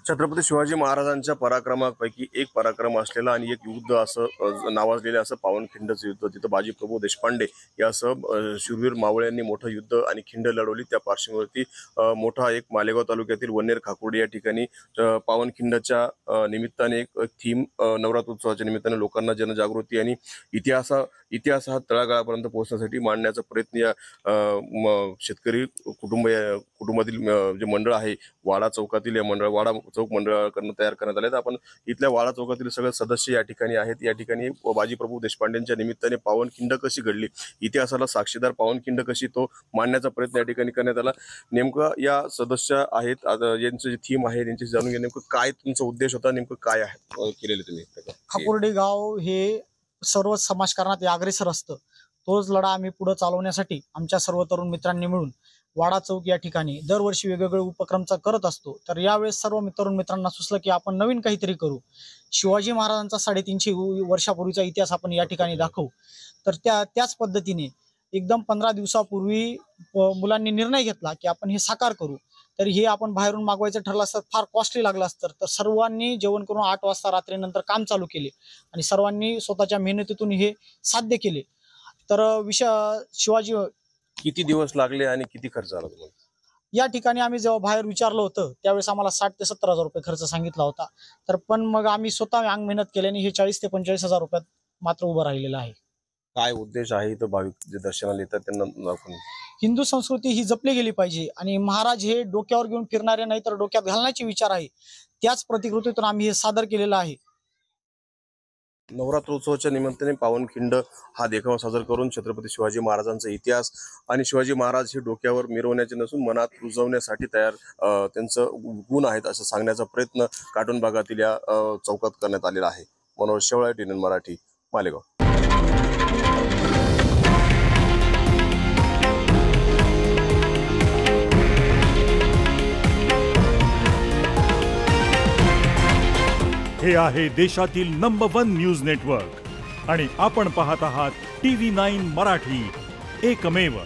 छत्रपती शिवाजी महाराजांच्या पराक्रमापैकी एक पराक्रम असलेला आणि एक युद्ध असं नावाजलेलं असं पावनखिंडचं युद्ध, तिथं बाजीप्रभू देशपांडे यासह शूरवीर मावळ्यांनी मोठं युद्ध आणि खिंड लढवली। त्या पार्श्वभूमीवरती मोठा एक मालेगाव तालुक्यातील वन्नेर खाकुर्डी या ठिकाणी पावनखिंडच्या निमित्ताने एक थीम नवरात्रोत्सवाच्या निमित्ताने लोकांना जनजागृती आणि इतिहास हा तळागाळापर्यंत पोहोचण्यासाठी मांडण्याचा प्रयत्न या शेतकरी कुटुंबातील जे मंडळ आहे वाडा चौकातील, या मंडळ वाडा चौक मंडळाकडून तयार करण्यात आले। आपण इथल्या वाडा चौकातील सगळे सदस्य या ठिकाणी आहेत। या ठिकाणी बाजीप्रभू देशपांडेंच्या निमित्ताने पावनखिंड कशी घडली, इतिहासाला साक्षीदार पावनखिंड कशी तो मांडण्याचा प्रयत्न या ठिकाणी करण्यात आला। नेमकं या सदस्य आहेत यांचं जे थीम आहे त्यांची जाणून घ्या, नेमकं काय तुमचा उद्देश होता, नेमकं काय आहे केलेले तुम्ही? खाकुर्डी गाव हे सर्व समाजकारणात अग्रेसर असतं, तोच लढा आम्ही पुढे चालवण्यासाठी आमच्या सर्व तरुण मित्रांनी मिळून वाडा चौक या ठिकाणी दरवर्षी वेगवेगळे उपक्रम करत असतो। तर यावेळेस सर्व तरुण मित्रांना सुचलं की आपण नवीन काहीतरी करू, शिवाजी महाराजांचा 350 वर्षापूर्वीचा इतिहास आपण या ठिकाणी दाखवू। तर त्याच पद्धतीने एकदम 15 दिवसापूर्वी मुलांनी निर्णय घेतला की आपण हे साकार करू। तर हे आपण बाहेरून मागवायचं ठरलं असतं, फार कॉस्टली लागलं असतं। तर सर्वांनी जेवण करून 8 वाजता रात्रीनंतर काम चालू केले आणि सर्वांनी स्वतःच्या मेहनतीतून हे साध्य केले। तर शिवाजी किती दिवस लागले आणि किती खर्च आला तुम्हाला? या ठिकाणी आम्ही जेव्हा बाहेर विचारलं होतं त्यावेळेस आम्हाला 60 ते 70 हजार रुपये खर्च सांगितला होता। तर पण मग आम्ही स्वतः अंग मेहनत केल्याने हे 40 ते 45 हजार रुपयात मात्र उभं राहिलेलं आहे। काय उद्देश आहे तर भाविक जे दर्शनाला येतात त्यांना हिंदू संस्कृती ही जपली गेली पाहिजे आणि महाराज हे डोक्यावर घेऊन फिरणारे नाही तर डोक्यात घालण्याचे विचार आहे, त्याच प्रतिकृतीतून आम्ही हे सादर केलेलं आहे। नवरात्रोत्सवाच्या निमित्ताने पावनखिंड हा देखावा सादर करून छत्रपती शिवाजी महाराजांचा इतिहास आणि शिवाजी महाराज हे डोक्यावर मिरवण्याचे नसून मनात रुजवण्यासाठी त्यांचं गुण आहेत असं सांगण्याचा प्रयत्न काटून भागातील या चौकात करण्यात आलेला आहे। मनोज शेवळे, TNN मराठी, मालेगाव। हे आहे देशातील नंबर 1 न्यूज नेटवर्क आणि आपण पाहत आहात TV9 मराठी, एकमेव।